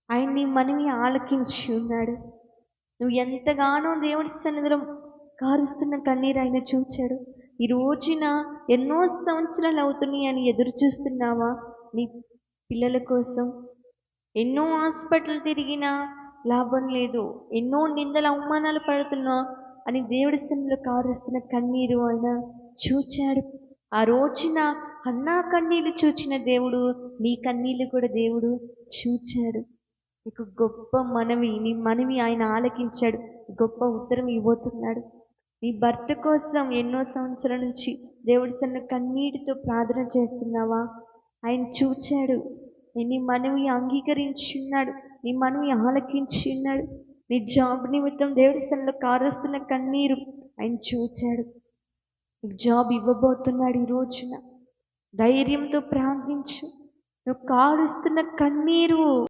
ఆయన నీ మనవి ఆలకించి ఉన్నాడు. నువ్వు ఎంతగానో దేవుడి సన్నిధిలో కారుస్తున్న కన్నీరు ఆయన చూచాడు. ఈ రోజున ఎన్నో సంవత్సరాలు అవుతున్నాయి అని ఎదురు చూస్తున్నావా నీ పిల్లల కోసం? ఎన్నో హాస్పిటల్ తిరిగినా లాభం లేదు, ఎన్నో నిందలు అవమానాలు పడుతున్నా అని దేవుడి సన్నిధిలో కారుస్తున్న కన్నీరు ఆయన చూచాడు. ఆ రోజున అన్నా కన్నీళ్ళు చూచిన దేవుడు నీ కన్నీళ్ళు కూడా దేవుడు చూచాడు. నీకు గొప్ప మనవి, నీ మనవి ఆయన ఆలకించాడు. గొప్ప ఉత్తరం ఇవ్వబోతున్నాడు. నీ భర్త కోసం ఎన్నో సంవత్సరాల నుంచి దేవుడి సన్న కన్నీటితో ప్రార్థన చేస్తున్నావా? ఆయన చూచాడు. నీ మనవి అంగీకరించి ఉన్నాడు. నీ మనవి ఆలకించి ఉన్నాడు. నీ జాబ్ నిమిత్తం దేవుడి సన్నిలో కారుస్తున్న కన్నీరు ఆయన చూచాడు. నీకు జాబ్ ఇవ్వబోతున్నాడు. ఈ రోజున ధైర్యంతో ప్రార్థించు. నువ్వు కారుస్తున్న కన్నీరు